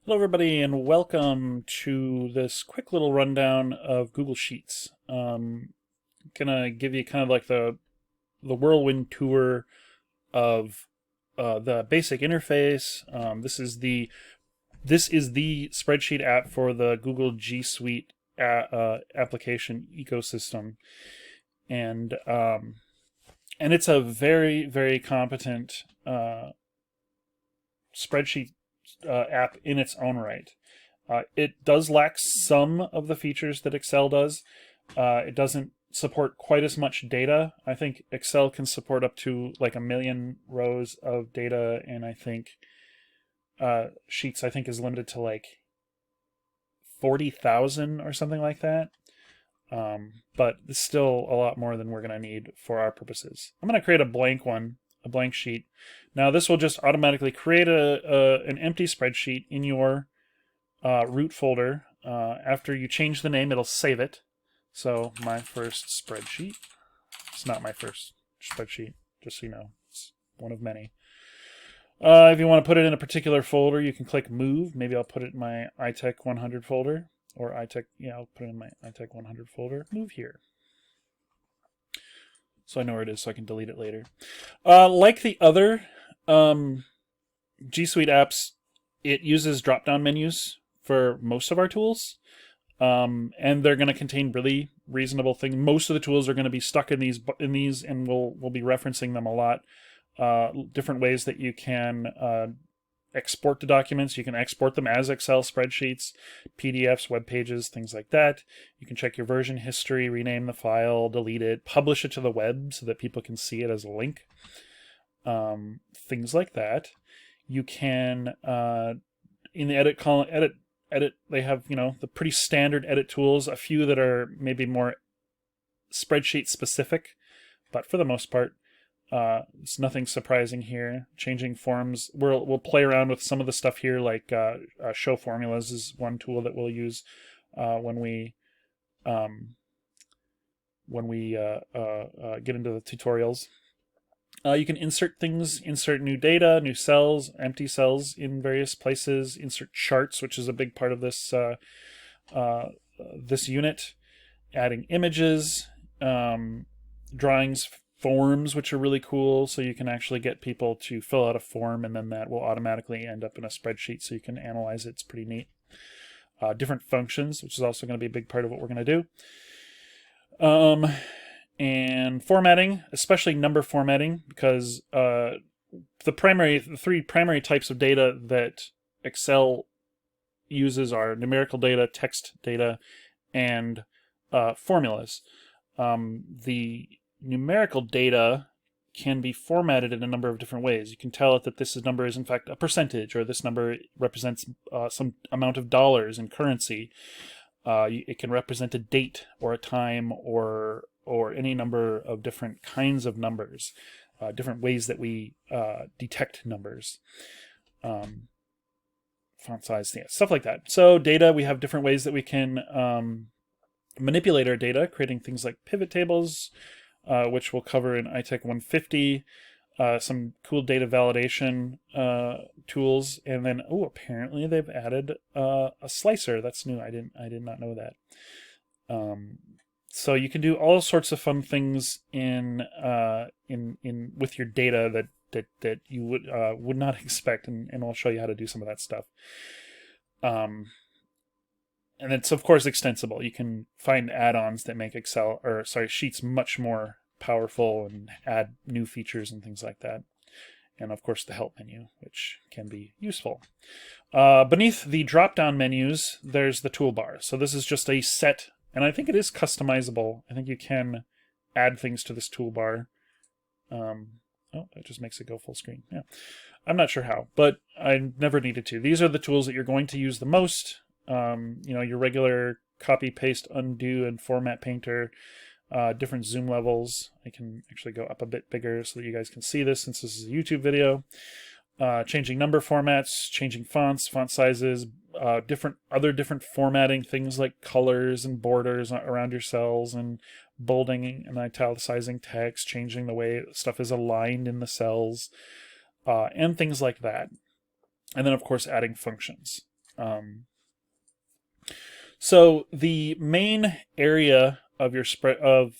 Hello, everybody, and welcome to this quick little rundown of Google Sheets. Gonna give you kind of like the whirlwind tour of the basic interface. This is the spreadsheet app for the Google G Suite application ecosystem, and it's a very competent spreadsheet app in its own right. It does lack some of the features that Excel does. It doesn't support quite as much data. I think Excel can support up to like 1,000,000 rows of data, and I think Sheets is limited to like 40,000 or something like that. But it's still a lot more than we're going to need for our purposes. I'm going to create a blank sheet. Now this will just automatically create an empty spreadsheet in your root folder. After you change the name, it'll save it. So my first spreadsheet. It's not my first spreadsheet, just so you know. It's one of many. If you want to put it in a particular folder, you can click Move. Maybe I'll put it in my ITECH 100 folder. Or I'll put it in my ITECH 100 folder. Move here. So I know where it is, so I can delete it later. Like the other G Suite apps, it uses drop-down menus for most of our tools. And they're going to contain really reasonable things. Most of the tools are going to be stuck in these, and we'll be referencing them a lot. Different ways that you can export the documents. You can export them as Excel spreadsheets, PDFs, web pages, things like that. You can check your version history, rename the file, delete it, publish it to the web so that people can see it as a link. Things like that. You can, in the edit column, edit, they have, the pretty standard edit tools, a few that are maybe more spreadsheet specific, but for the most part, it's nothing surprising here. Changing forms, we'll play around with some of the stuff here, like show formulas is one tool that we'll use when we get into the tutorials. You can insert things, insert new data, new cells, empty cells in various places. Insert charts, which is a big part of this this unit. Adding images, drawings. Forms, which are really cool, so you can actually get people to fill out a form, and then that will automatically end up in a spreadsheet so you can analyze it. It's pretty neat. Different functions, which is also going to be a big part of what we're going to do. And formatting, especially number formatting, because the three primary types of data that Excel uses are numerical data, text data, and formulas. The numerical data can be formatted in a number of different ways. You can tell it that this number is in fact a percentage, or this number represents some amount of dollars in currency. It can represent a date or a time or any number of different kinds of numbers, different ways that we detect numbers. Font size, yeah, stuff like that. So data, we have different ways that we can manipulate our data, creating things like pivot tables, which we'll cover in ITECH 150, some cool data validation tools, and then apparently they've added a slicer. That's new. I did not know that. So you can do all sorts of fun things in with your data that you would not expect, and I'll show you how to do some of that stuff. And it's, of course, extensible. You can find add-ons that make Sheets much more powerful and add new features and things like that. And, of course, the help menu, which can be useful. Beneath the drop-down menus, there's the toolbar. So this is just a set, and I think it is customizable. I think you can add things to this toolbar. That just makes it go full screen. Yeah, I'm not sure how, but I never needed to. These are the tools that you're going to use the most. Your regular copy, paste, undo, and format painter, different zoom levels. I can actually go up a bit bigger so that you guys can see this, since this is a YouTube video. Changing number formats, changing fonts, font sizes, different formatting, things like colors and borders around your cells, and bolding and italicizing text, changing the way stuff is aligned in the cells, and things like that. And then, of course, adding functions. So the main area of your spread of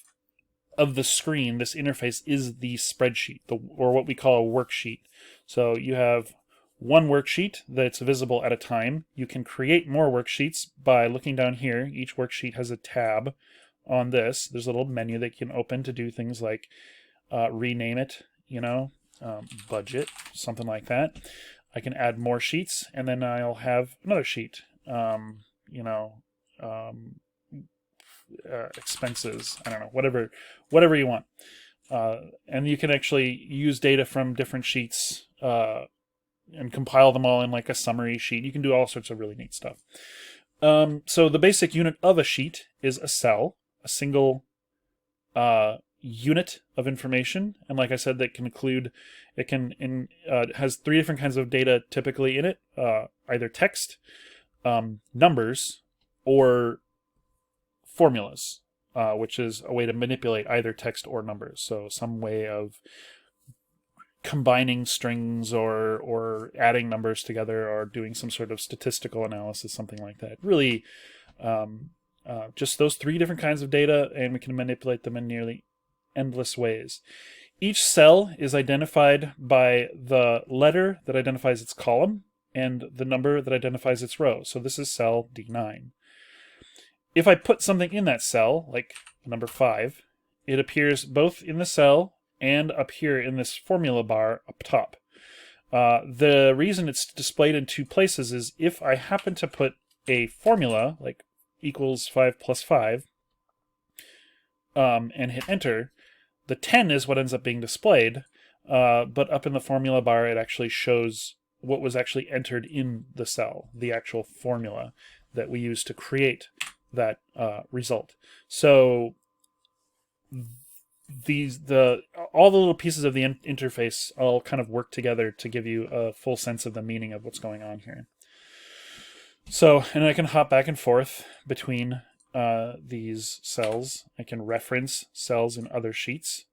the screen, this interface, is the spreadsheet, or what we call a worksheet. So you have one worksheet that's visible at a time. You can create more worksheets by looking down here. Each worksheet has a tab on this. There's a little menu that you can open to do things like rename it, budget, something like that. I can add more sheets, and then I'll have another sheet, expenses, I don't know, whatever you want. And you can actually use data from different sheets and compile them all in like a summary sheet. You can do all sorts of really neat stuff. So the basic unit of a sheet is a cell, a single unit of information. And like I said, that can include, has three different kinds of data typically in it, either text, numbers, or formulas, which is a way to manipulate either text or numbers. So some way of combining strings or adding numbers together or doing some sort of statistical analysis, something like that. Really, just those three different kinds of data, and we can manipulate them in nearly endless ways. Each cell is identified by the letter that identifies its column and the number that identifies its row. So this is cell D9. If I put something in that cell, like number 5, it appears both in the cell and up here in this formula bar up top. The reason it's displayed in two places is if I happen to put a formula, like equals 5 plus 5, and hit enter, the 10 is what ends up being displayed, but up in the formula bar it actually shows what was actually entered in the cell, the actual formula that we use to create that result. So all the little pieces of the interface all kind of work together to give you a full sense of the meaning of what's going on here. So, and I can hop back and forth between these cells. I can reference cells in other sheets.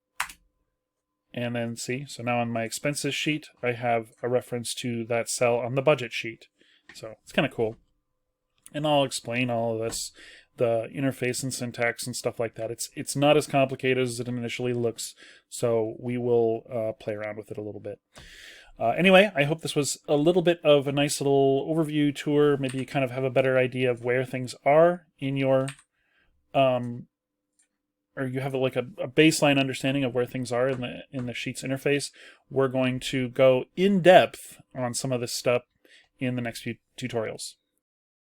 And then see, so now on my expenses sheet, I have a reference to that cell on the budget sheet. So it's kind of cool. And I'll explain all of this, the interface and syntax and stuff like that. It's not as complicated as it initially looks, so we will play around with it a little bit. Anyway, I hope this was a little bit of a nice little overview tour. Maybe you kind of have a better idea of where things are in your, or you have like a baseline understanding of where things are in the Sheets interface. We're going to go in depth on some of this stuff in the next few tutorials.